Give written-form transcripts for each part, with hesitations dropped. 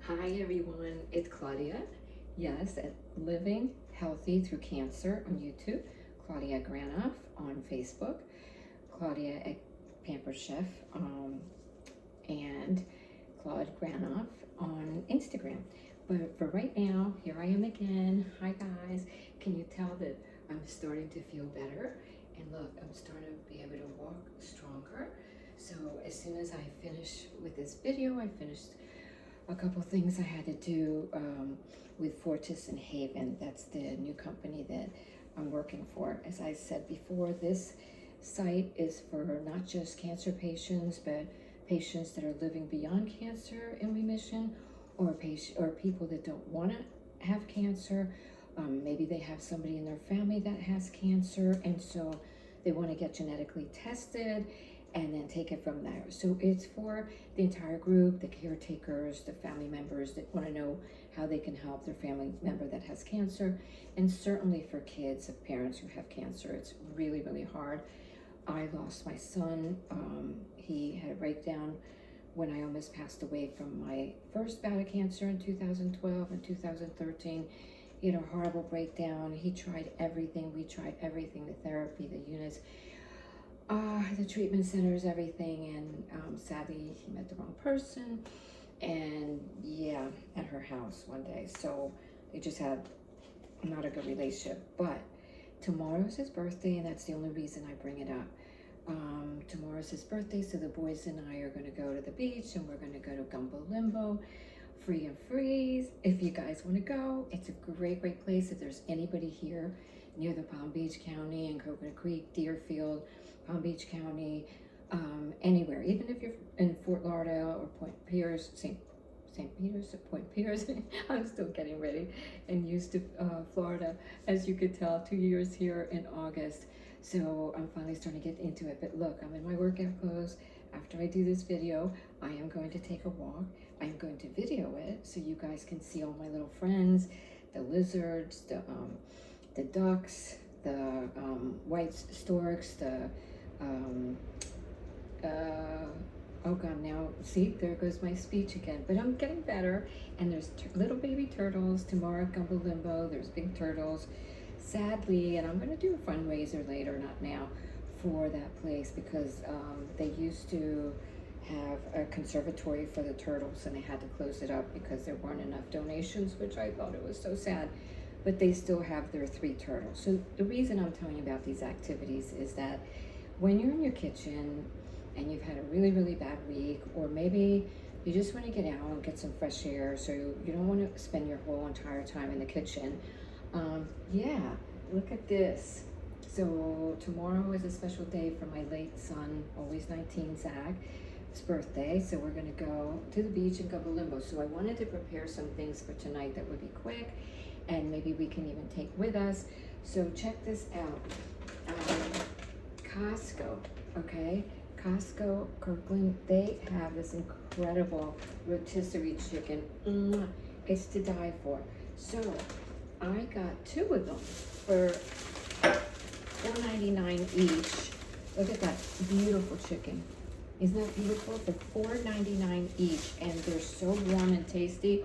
Hi everyone, it's Claudia. Yes, at Living Healthy Through Cancer on YouTube, Claudia Granoff on Facebook, Claudia at Pampered Chef, and Claude Granoff on Instagram. But for right now, here I am again. Hi guys, can you tell that I'm starting to feel better? And look, I'm starting to be able to walk stronger. So as soon as I finish with this video, I finished a couple things I had to do with Fortis and Haven. That's the new company that I'm working for. As I said before, this site is for not just cancer patients, but patients that are living beyond cancer in remission, or people that don't want to have cancer. Maybe they have somebody in their family that has cancer, and so they want to get genetically tested and then take it from there. So it's for the entire group, the caretakers, the family members that want to know how they can help their family member that has cancer, and certainly for kids of parents who have cancer. It's really, really hard. I lost my son. He had a breakdown when I almost passed away from my first bout of cancer in 2012 and 2013. He had a horrible breakdown. He tried everything. We tried everything, the therapy, the units, the treatment centers, everything, and sadly he met the wrong person, and yeah, at her house one day. So they just had not a good relationship. But tomorrow's his birthday, and that's the only reason I bring it up. Tomorrow's his birthday, so the boys and I are going to go to the beach, and we're going to go to Gumbo Limbo, Free and Freeze. If you guys want to go, it's a great place. If there's anybody here near the Palm Beach County and Coconut Creek, Deerfield, Palm Beach County, anywhere, even if you're in Fort Lauderdale or Point Pierce, St. Peter's, Point Pierce. I'm still getting ready and used to Florida, as you could tell, 2 years here in August. So I'm finally starting to get into it. But look, I'm in my workout clothes. After I do this video, I am going to take a walk. I'm going to video it so you guys can see all my little friends, the lizards, the ducks, the white storks, the oh god, now see, there goes my speech again. But I'm getting better. And there's little baby turtles tomorrow at Gumbo Limbo. There's big turtles, sadly, and I'm going to do a fundraiser later, not now, for that place, because they used to have a conservatory for the turtles, and they had to close it up because there weren't enough donations, which I thought it was so sad. But they still have their 3 turtles. So the reason I'm telling you about these activities is that when you're in your kitchen and you've had a really, really bad week, or maybe you just want to get out and get some fresh air, so you don't want to spend your whole entire time in the kitchen. Yeah, look at this. So tomorrow is a special day for my late son, always 19, Zach's birthday. So we're going to go to the beach and Gumbo Limbo. So I wanted to prepare some things for tonight that would be quick, and maybe we can even take with us. So check this out. Costco, okay? Costco, Kirkland, they have this incredible rotisserie chicken. It's to die for. So I got 2 of them for $4.99 each. Look at that beautiful chicken. Isn't that beautiful? For $4.99 each, and they're so warm and tasty.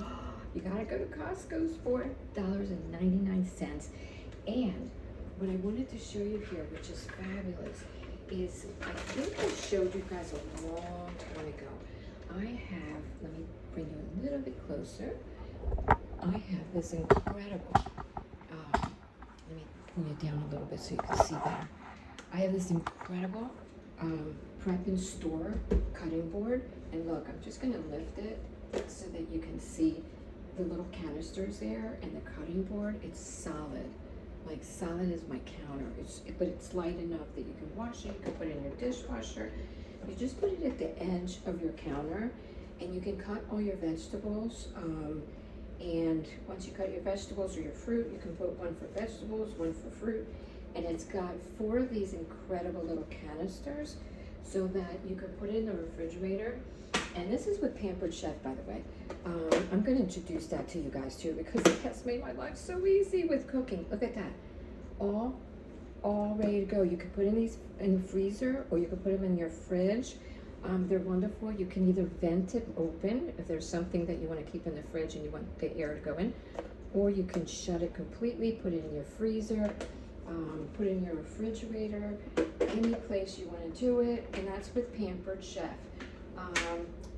You gotta go to Costco's, $4.99. And what I wanted to show you here, which is fabulous, is I think I showed you guys a long time ago. I have, let me bring you a little bit closer. I have this incredible, let me bring it down a little bit so you can see better. I have this incredible prep and store cutting board. And look, I'm just gonna lift it so that you can see the little canisters there and the cutting board. It's solid. Like solid as my counter. But it's light enough that you can wash it, you can put it in your dishwasher. You just put it at the edge of your counter, and you can cut all your vegetables. And once you cut your vegetables or your fruit, you can put one for vegetables, one for fruit. And it's got 4 of these incredible little canisters so that you can put it in the refrigerator. And this is with Pampered Chef, by the way. I'm going to introduce that to you guys too, because it has made my life so easy with cooking. Look at that. All ready to go. You could put in these in the freezer, or you could put them in your fridge. They're wonderful. You can either vent it open if there's something that you want to keep in the fridge and you want the air to go in, or you can shut it completely, put it in your freezer, put it in your refrigerator, any place you want to do it, and that's with Pampered Chef.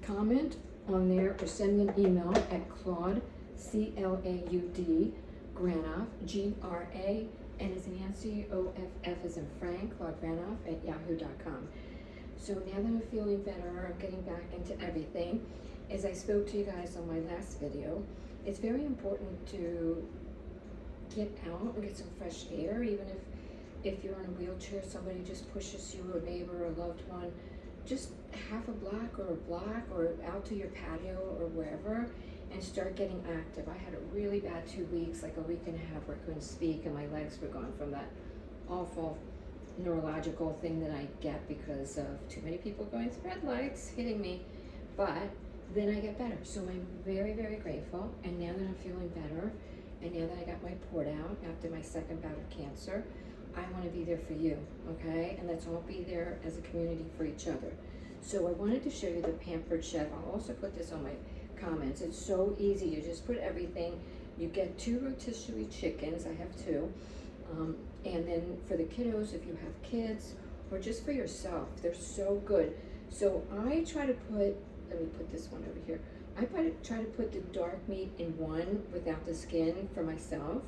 Comment on there or send me an email at Claude, C-L-A-U-D, Granoff, G-R-A, N as in Nancy, O-F-F as in Frank, Claude Granoff at yahoo.com. So now that I'm feeling better, I'm getting back into everything. As I spoke to you guys on my last video, it's very important to get out and get some fresh air, even if you're in a wheelchair, somebody just pushes you, a neighbor, a loved one, just half a block or out to your patio or wherever, and start getting active. I had a really bad 2 weeks, like a week and a half, where I couldn't speak and my legs were gone from that awful neurological thing that I get because of too many people going through red lights, hitting me. But then I get better. So I'm very, very grateful. And now that I'm feeling better, and now that I got my port out after my second bout of cancer, I want to be there for you, okay? And let's all be there as a community for each other. So I wanted to show you the Pampered Chef. I'll also put this on my comments. It's so easy. You just put everything. You get 2 rotisserie chickens. I have 2. And then for the kiddos, if you have kids, or just for yourself, they're so good. So I try to put, let me put this one over here. I try to put the dark meat in one without the skin for myself,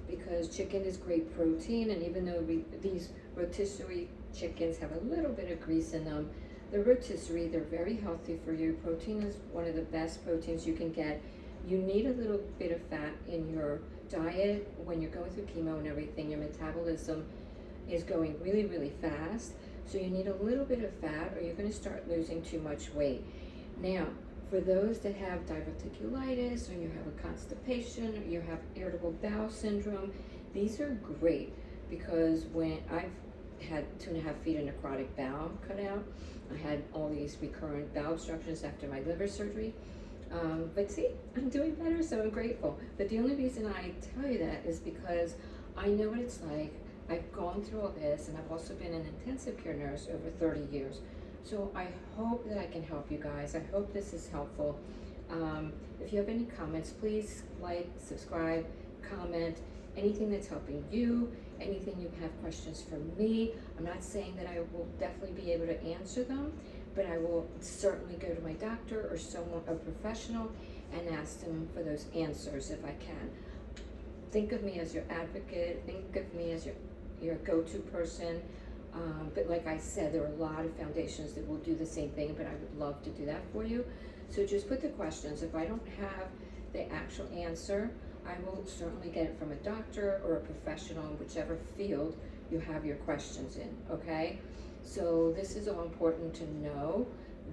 because chicken is great protein, and even though these rotisserie chickens have a little bit of grease in them, they're rotisserie, they're very healthy for you. Protein is one of the best proteins you can get. You need a little bit of fat in your diet when you're going through chemo and everything. Your metabolism is going really, really fast, so you need a little bit of fat or you're going to start losing too much weight. Now, for those that have diverticulitis, or you have a constipation, or you have irritable bowel syndrome, these are great, because when I've had 2.5 feet of necrotic bowel cut out, I had all these recurrent bowel obstructions after my liver surgery. But see, I'm doing better, so I'm grateful. But the only reason I tell you that is because I know what it's like. I've gone through all this, and I've also been an intensive care nurse over 30 years. So I hope that I can help you guys. I hope this is helpful. If you have any comments, please like, subscribe, comment, anything that's helping you, anything you have questions for me. I'm not saying that I will definitely be able to answer them, but I will certainly go to my doctor or someone, a professional, and ask them for those answers if I can. Think of me as your advocate. Think of me as your go-to person. But like I said, there are a lot of foundations that will do the same thing, but I would love to do that for you. So just put the questions. If I don't have the actual answer, I will certainly get it from a doctor or a professional in whichever field you have your questions in, okay? So this is all important to know,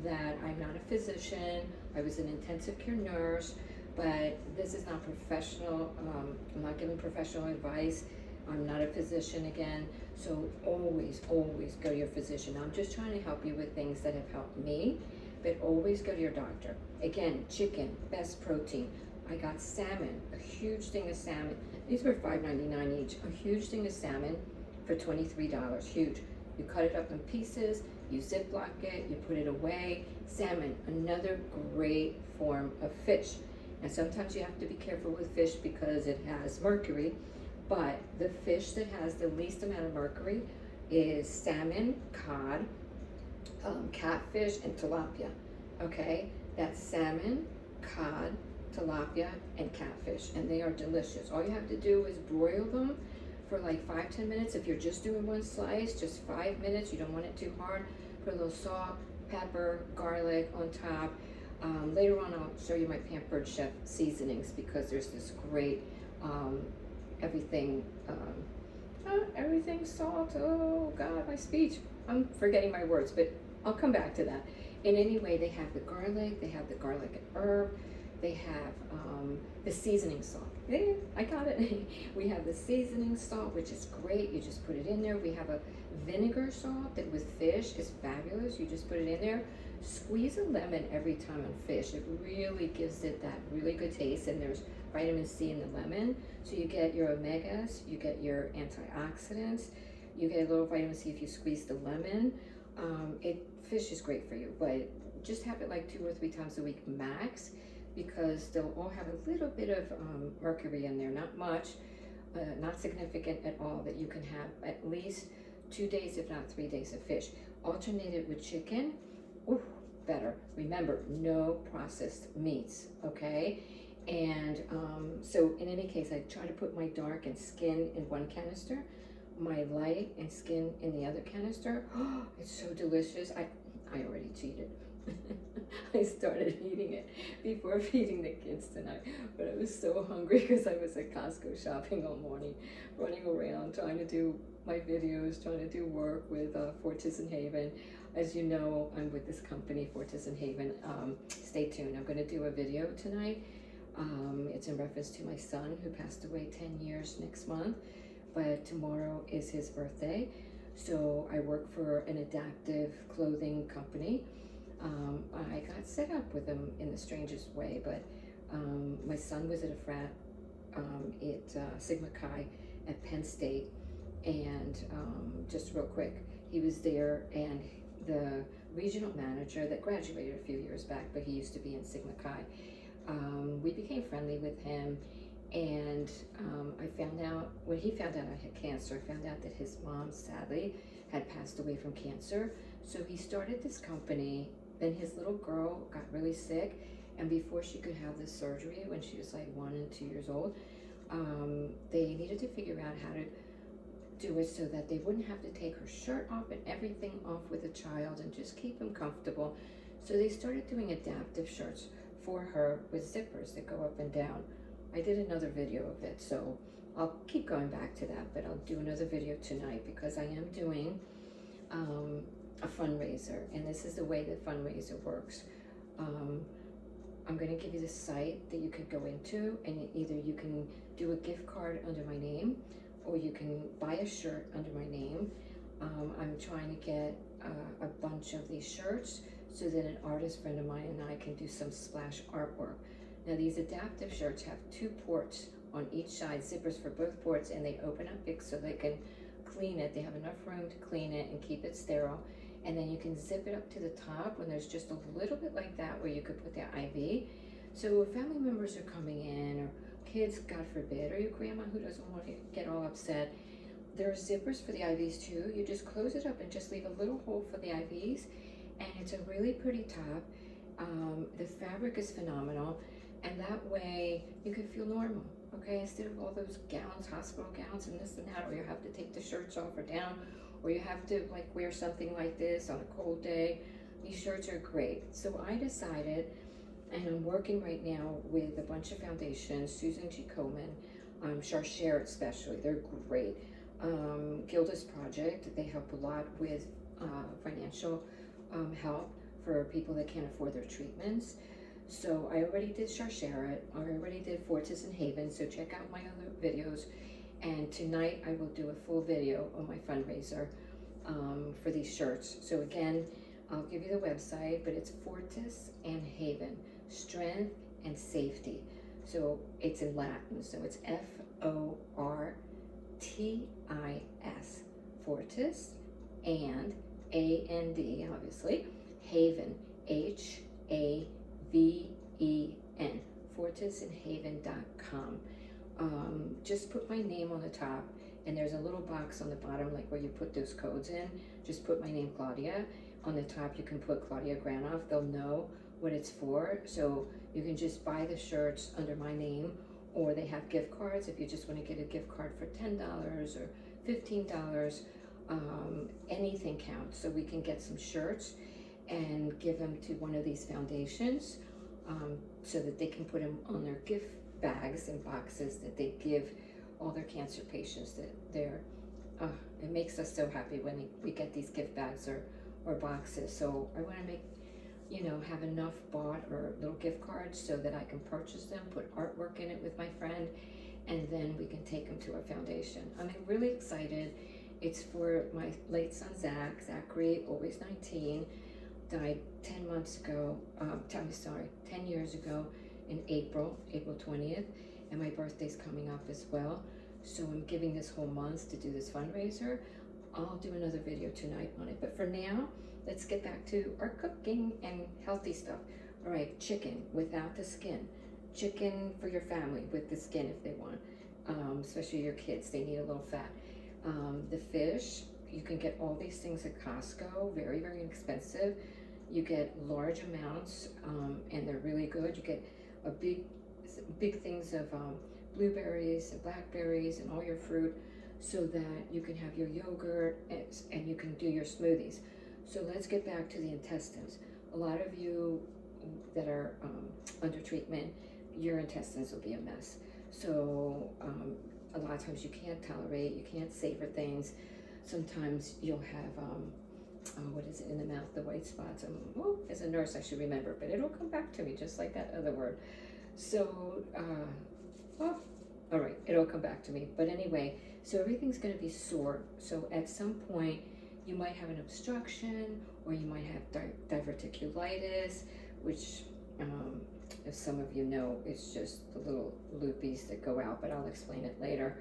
that I'm not a physician. I was an intensive care nurse, but this is not professional. I'm not giving professional advice. I'm not a physician again. So always, always go to your physician. I'm just trying to help you with things that have helped me, but always go to your doctor. Again, chicken, best protein. I got salmon, a huge thing of salmon. These were $5.99 each. A huge thing of salmon for $23, huge. You cut it up in pieces, you Ziploc it, you put it away. Salmon, another great form of fish. And sometimes you have to be careful with fish because it has mercury, but the fish that has the least amount of mercury is salmon, cod, catfish, and tilapia, okay? That's salmon, cod, tilapia, and catfish, and they are delicious. All you have to do is broil them for like 5-10 minutes. If you're just doing one slice, just 5 minutes. You don't want it too hard. Put a little salt, pepper, garlic on top. Later on, I'll show you my Pampered Chef seasonings, because there's this great everything salt. Oh God, my speech. I'm forgetting my words, but I'll come back to that. And anyway, they have the garlic and herb. They have the seasoning salt. Yeah, I got it. We have the seasoning salt, which is great. You just put it in there. We have a vinegar salt that with fish is fabulous. You just put it in there. Squeeze a lemon every time on fish. It really gives it that really good taste. And there's vitamin C in the lemon. So you get your omegas, you get your antioxidants, you get a little vitamin C if you squeeze the lemon. It fish is great for you, but just have it like 2 or 3 times a week max, because they'll all have a little bit of mercury in there, not much, not significant at all, that you can have at least 2 days, if not 3 days of fish. Alternate it with chicken, ooh, better. Remember, no processed meats, okay? And so in any case, I try to put my dark and skin in one canister, my light and skin in the other canister. Oh, it's so delicious. I already cheated. I started eating it before feeding the kids tonight, but I was so hungry because I was at Costco shopping all morning, running around trying to do my videos, trying to do work with Fortis and Haven. As you know, I'm with this company, Fortis and Haven. Stay tuned. I'm going to do a video tonight. It's in reference to my son who passed away 10 years next month, but tomorrow is his birthday. So I work for an adaptive clothing company. I got set up with him in the strangest way, but my son was at a frat at Sigma Chi at Penn State, and just real quick, he was there, and the regional manager that graduated a few years back, but he used to be in Sigma Chi, we became friendly with him, and I found out, when he found out I had cancer, I found out that his mom sadly had passed away from cancer. So he started this company. Then his little girl got really sick, and before she could have the surgery, when she was like 1 and 2 years old, they needed to figure out how to do it so that they wouldn't have to take her shirt off and everything off with a child, and just keep him comfortable. So they started doing adaptive shirts for her with zippers that go up and down. I did another video of it, so I'll keep going back to that, but I'll do another video tonight because I am doing a fundraiser, and this is the way that fundraiser works. I'm going to give you the site that you could go into, and either you can do a gift card under my name, or you can buy a shirt under my name. I'm trying to get a bunch of these shirts so that an artist friend of mine and I can do some splash artwork. Now these adaptive shirts have 2 ports on each side, zippers for both ports, and they open up big so they can clean it. They have enough room to clean it and keep it sterile. And then you can zip it up to the top when there's just a little bit like that where you could put their IV. So if family members are coming in, or kids, God forbid, or your grandma who doesn't want to get all upset, there are zippers for the IVs too. You just close it up and just leave a little hole for the IVs, and it's a really pretty top. The fabric is phenomenal, and that way you can feel normal, okay? Instead of all those gowns, hospital gowns and this and that, or you have to take the shirts off or down, or you have to like wear something like this on a cold day. These shirts are great. So I decided, and I'm working right now with a bunch of foundations, Susan G. Komen, Charchere especially, they're great. Gilda's Project, they help a lot with financial help for people that can't afford their treatments. So I already did Charchere, I already did Fortis and Haven, so check out my other videos. And tonight I will do a full video on my fundraiser for these shirts. So again, I'll give you the website, but it's Fortis and Haven, Strength and Safety. So it's in Latin, so it's F-O-R-T-I-S, Fortis and A-N-D, obviously, Haven, H-A-V-E-N, fortisandhaven.com. Just put my name on the top, and there's a little box on the bottom, like where you put those codes in. Just put my name, Claudia. On the top, you can put Claudia Granoff. They'll know what it's for. So you can just buy the shirts under my name, or they have gift cards if you just want to get a gift card for $10 or $15. Anything counts. So we can get some shirts and give them to one of these foundations, so that they can put them on their gift bags and boxes that they give all their cancer patients. That it makes us so happy when we get these gift bags or boxes. So I want to make, have enough bought or little gift cards so that I can purchase them, put artwork in it with my friend, and then we can take them to our foundation. I'm really excited. It's for my late son, Zachary, always 19, died 10 years ago in April 20th, and my birthday's coming up as well. So I'm giving this whole month to do this fundraiser. I'll do another video tonight on it, but for now, let's get back to our cooking and healthy stuff. All right, chicken without the skin. Chicken for your family with the skin if they want, especially your kids, they need a little fat. The fish, you can get all these things at Costco, very, very inexpensive. You get large amounts, and they're really good. You get a big things of blueberries and blackberries and all your fruit, so that you can have your yogurt and you can do your smoothies. So let's get back to the intestines. A lot of you that are under treatment, your intestines will be a mess. So a lot of times you can't tolerate, you can't savor things. Sometimes you'll have, what is it in the mouth, the white spots. Oh, as a nurse I should remember, but it'll come back to me just like that other word. So, oh, all right, it'll come back to me. But anyway, so everything's gonna be sore. So at some point, you might have an obstruction, or you might have diverticulitis, which, if some of you know, it's just the little loopies that go out, but I'll explain it later.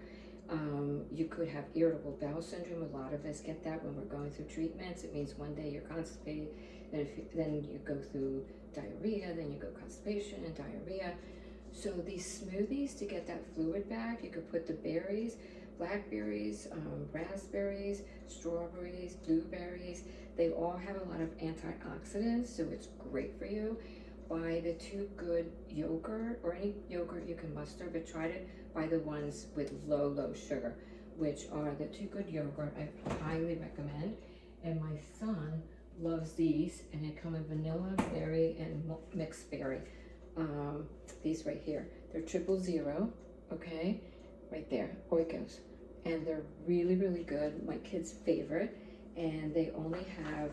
You could have irritable bowel syndrome. A lot of us get that when we're going through treatments. It means one day you're constipated, then you go through diarrhea, then you go constipation and diarrhea. So these smoothies, to get that fluid back, you could put the berries, blackberries, raspberries, strawberries, blueberries. They all have a lot of antioxidants, so it's great for you. Buy the Too Good yogurt, or any yogurt you can muster, but try to buy the ones with low sugar, which are the Too Good yogurt. I highly recommend. And my son loves these, and they come in vanilla, berry, and mixed berry. These right here, they're 000, okay, right there, Oikos, and they're really, really good. My kid's favorite, and they only have,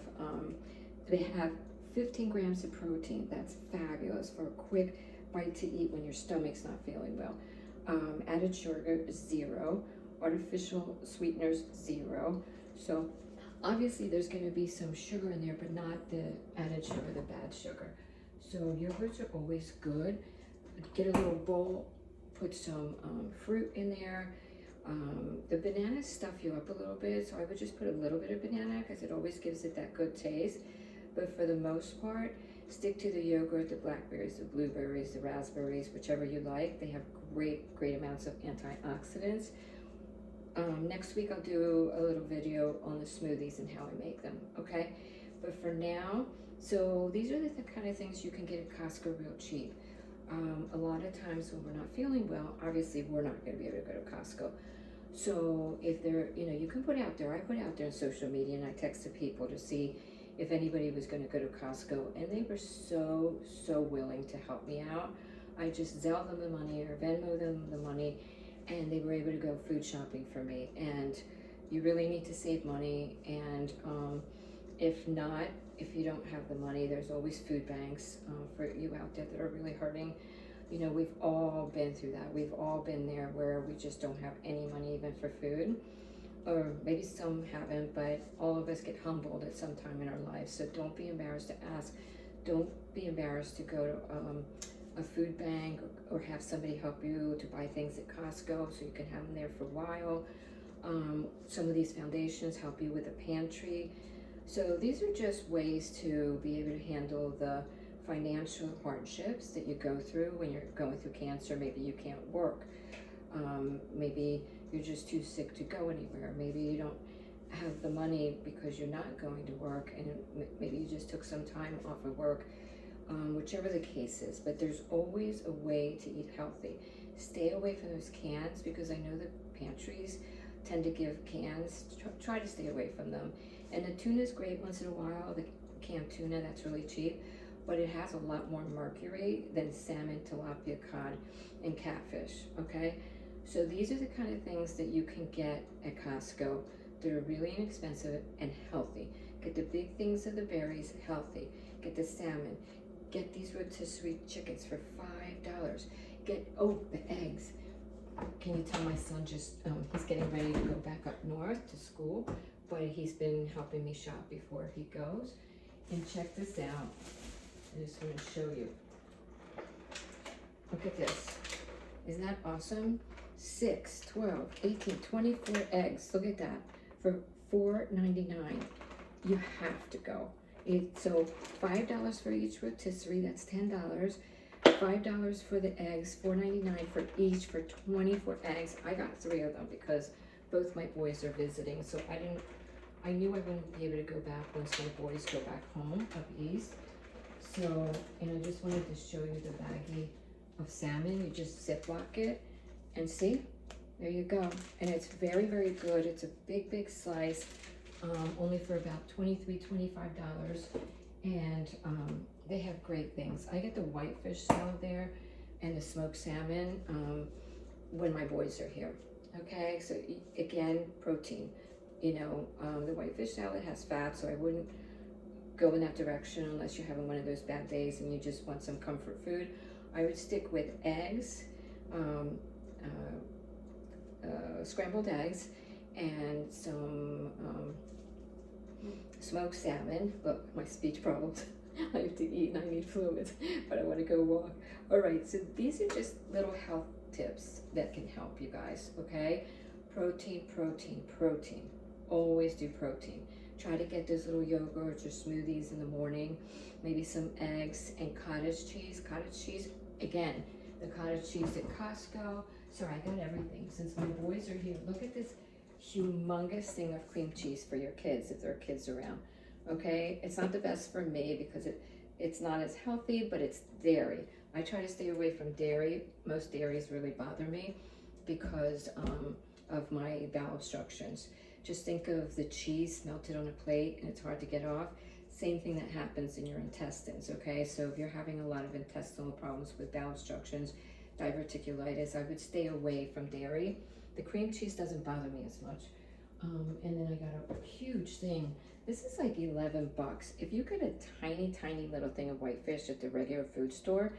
they have 15 grams of protein. That's fabulous for a quick bite to eat when your stomach's not feeling well. Added sugar, 0. Artificial sweeteners, 0. So obviously there's going to be some sugar in there, but not the added sugar, the bad sugar. So yogurts are always good. Get a little bowl, put some fruit in there. The bananas stuff you up a little bit, so I would just put a little bit of banana because it always gives it that good taste. But for the most part, stick to the yogurt, the blackberries, the blueberries, the raspberries, whichever you like. They have great amounts of antioxidants. Next week I'll do a little video on the smoothies and how I make them, okay? But for now, so these are the kind of things you can get at Costco real cheap. A lot of times when we're not feeling well, obviously we're not going to be able to go to Costco. So if they're, you can put out there, I put out there on social media, and I texted people to see if anybody was going to go to Costco, and they were so willing to help me out. I just Zelle them the money or Venmo them the money, and they were able to go food shopping for me. And you really need to save money, and if not, if you don't have the money, there's always food banks for you out there that are really hurting. We've all been through that. We've all been there where we just don't have any money even for food. Or maybe some haven't, but all of us get humbled at some time in our lives. So don't be embarrassed to ask. Don't be embarrassed to go to a food bank, or have somebody help you to buy things at Costco so you can have them there for a while. Some of these foundations help you with a pantry. So these are just ways to be able to handle the financial hardships that you go through when you're going through cancer. Maybe you can't work. Maybe you're just too sick to go anywhere. Maybe you don't have the money because you're not going to work, and maybe you just took some time off of work, whichever the case is. But there's always a way to eat healthy. Stay away from those cans, because I know the pantries tend to give cans. Try to stay away from them. And the tuna is great once in a while, the canned tuna, that's really cheap, but it has a lot more mercury than salmon, tilapia, cod, and catfish, okay? So these are the kind of things that you can get at Costco that are really inexpensive and healthy. Get the big things of the berries, healthy. Get the salmon. Get these rotisserie chickens for $5. Get, the eggs. Can you tell my son just, he's getting ready to go back up north to school, but he's been helping me shop before he goes. And check this out. I just want to show you. Look at this. Isn't that awesome? 6, 12, 18, 24 eggs. Look at that. For $4.99. You have to go. So $5 for each rotisserie, that's $10. $5 for the eggs, $4.99 for each for 24 eggs. I got 3 of them because both my boys are visiting, so I knew I wouldn't be able to go back once my boys go back home up east. So, and I just wanted to show you the baggie of salmon. You just Ziploc it, and see, there you go. And it's very, very good. It's a big, big slice, only for about $23, $25. And they have great things. I get the whitefish salad there and the smoked salmon when my boys are here. Okay, so again, protein. You know, the whitefish salad has fat, so I wouldn't go in that direction unless you're having one of those bad days and you just want some comfort food. I would stick with eggs, scrambled eggs, and some smoked salmon. Look, my speech problems. I have to eat and I need fluids, but I want to go walk. All right, so these are just little health tips that can help you guys, okay? Protein, protein, protein. Always do protein. Try to get those little yogurts or smoothies in the morning, maybe some eggs and cottage cheese. Cottage cheese, again, the cottage cheese at Costco. Sorry, I got everything. Since my boys are here, look at this humongous thing of cream cheese for your kids if there are kids around. Okay, it's not the best for me because it's not as healthy, but it's dairy. I try to stay away from dairy. Most dairies really bother me because of my bowel obstructions. Just think of the cheese melted on a plate and it's hard to get off. Same thing that happens in your intestines, okay? So if you're having a lot of intestinal problems with bowel obstructions, diverticulitis, I would stay away from dairy. The cream cheese doesn't bother me as much. And then I got a huge thing. This is like 11 bucks. If you get a tiny, tiny little thing of whitefish at the regular food store,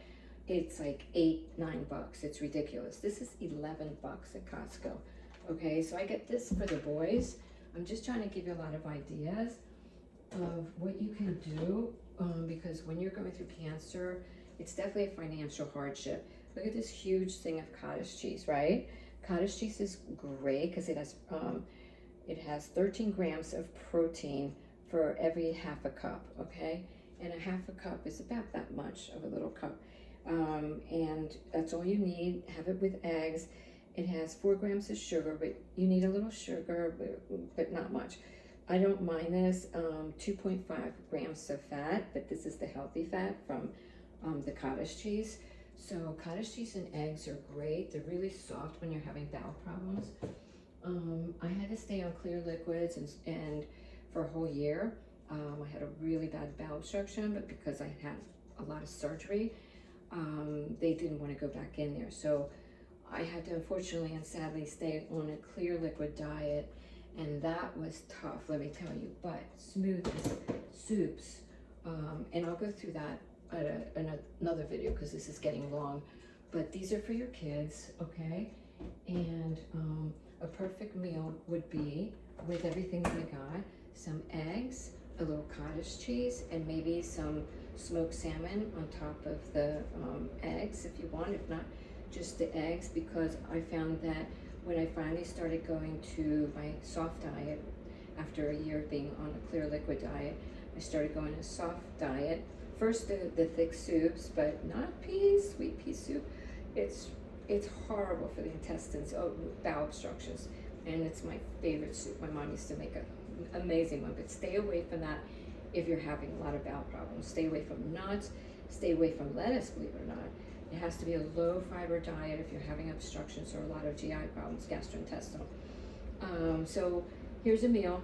it's like 8, 9 bucks. It's ridiculous. This is 11 bucks at Costco. Okay, so I get this for the boys. I'm just trying to give you a lot of ideas of what you can do because when you're going through cancer, it's definitely a financial hardship. Look at this huge thing of cottage cheese, right? Cottage cheese is great because it has 13 grams of protein for every half a cup, okay? And a half a cup is about that much of a little cup. And that's all you need. Have it with eggs. It has 4 grams of sugar, but you need a little sugar, but not much. I don't mind this. 2.5 grams of fat, but this is the healthy fat from the cottage cheese. So cottage cheese and eggs are great. They're really soft when you're having bowel problems. I had to stay on clear liquids and for a whole year. I had a really bad bowel obstruction, but because I had a lot of surgery, they didn't want to go back in there. So I had to unfortunately and sadly stay on a clear liquid diet, and that was tough, let me tell you. But smoothies, soups, and I'll go through that at another video because this is getting long. But these are for your kids, okay? And a perfect meal would be, with everything that we got, some eggs, a little cottage cheese, and maybe some smoked salmon on top of the eggs if you want. If not, just the eggs, because I found that when I finally started going to my soft diet after a year of being on a clear liquid diet, I started going to soft diet. First the thick soups, but not peas, sweet pea soup. It's horrible for the intestines, bowel obstructions, and it's my favorite soup. My mom used to make an amazing one, but stay away from that if you're having a lot of bowel problems. Stay away from nuts, stay away from lettuce, believe it or not. It has to be a low fiber diet if you're having obstructions or a lot of GI problems, gastrointestinal. So here's a meal: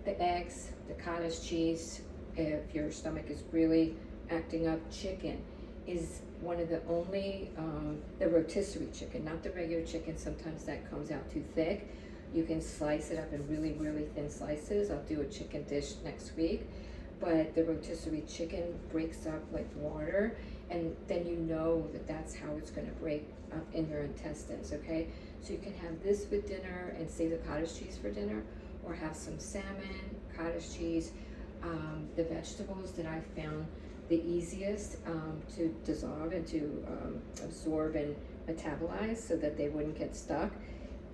the eggs, the cottage cheese. If your stomach is really acting up, chicken is one of the only, the rotisserie chicken, not the regular chicken. Sometimes that comes out too thick. You can slice it up in really, really thin slices. I'll do a chicken dish next week. But the rotisserie chicken breaks up like water, and then you know that that's how it's going to break up in your intestines, okay? So you can have this with dinner and save the cottage cheese for dinner, or have some salmon, cottage cheese. The vegetables that I found the easiest to dissolve and to absorb and metabolize so that they wouldn't get stuck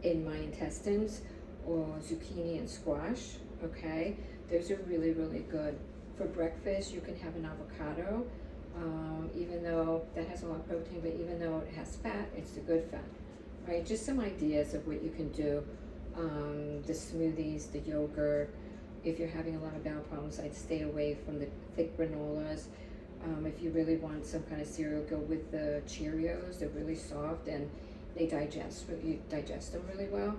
in my intestines, or zucchini and squash, okay? Those are really, really good. For breakfast, you can have an avocado, even though that has a lot of protein, but even though it has fat, it's the good fat, right? Just some ideas of what you can do. The smoothies, the yogurt. If you're having a lot of bowel problems, I'd stay away from the thick granolas. If you really want some kind of cereal, go with the Cheerios. They're really soft and they you digest them really well.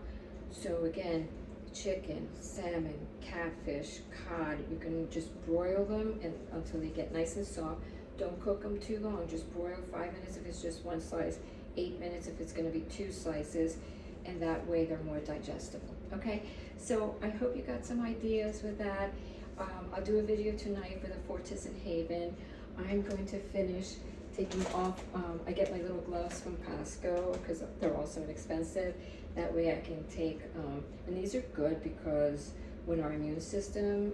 So again, chicken, salmon, catfish, cod, you can just broil them until they get nice and soft. Don't cook them too long, just broil 5 minutes if it's just one slice, 8 minutes if it's gonna be 2 slices, and that way they're more digestible, okay? So I hope you got some ideas with that. I'll do a video tonight for the Fortis in Haven. I'm going to finish taking off, I get my little gloves from Costco because they're also inexpensive. That way I can take, and these are good because when our immune system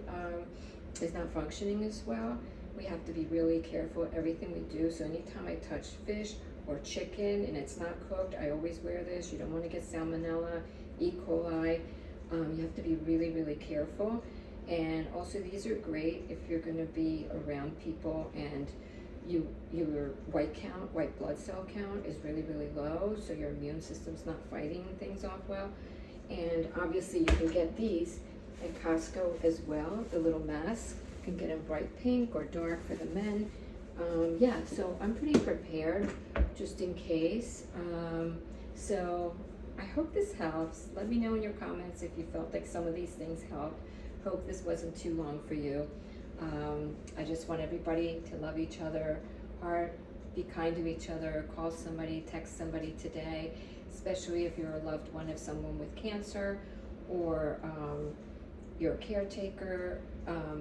is not functioning as well, we have to be really careful with everything we do. So anytime I touch fish or chicken and it's not cooked, I always wear this. You don't want to get salmonella, E. coli. You have to be really, really careful. And also these are great if you're going to be around people and your white blood cell count is really, really low, so your immune system's not fighting things off well. And obviously you can get these at Costco as well, the little masks. You can get them bright pink or dark for the men. Yeah, so I'm pretty prepared just in case. So I hope this helps. Let me know in your comments if you felt like some of these things helped. Hope this wasn't too long for you. I just want everybody to love each other, be kind to each other, call somebody, text somebody today, especially if you're a loved one of someone with cancer, or you're a caretaker,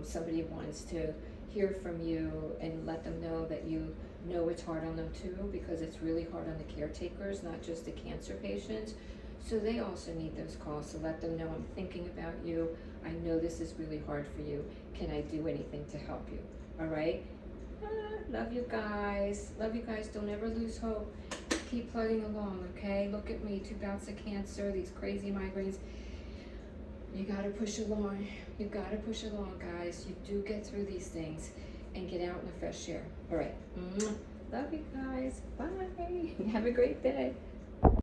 somebody wants to hear from you and let them know that you know it's hard on them too, because it's really hard on the caretakers, not just the cancer patients. So they also need those calls. So let them know I'm thinking about you. I know this is really hard for you. Can I do anything to help you? All right? Love you guys. Love you guys. Don't ever lose hope. Keep plugging along, okay? Look at me, 2 bouts of cancer, these crazy migraines. You gotta push along. You gotta push along, guys. You do get through these things and get out in the fresh air. All right. Love you guys. Bye. Have a great day.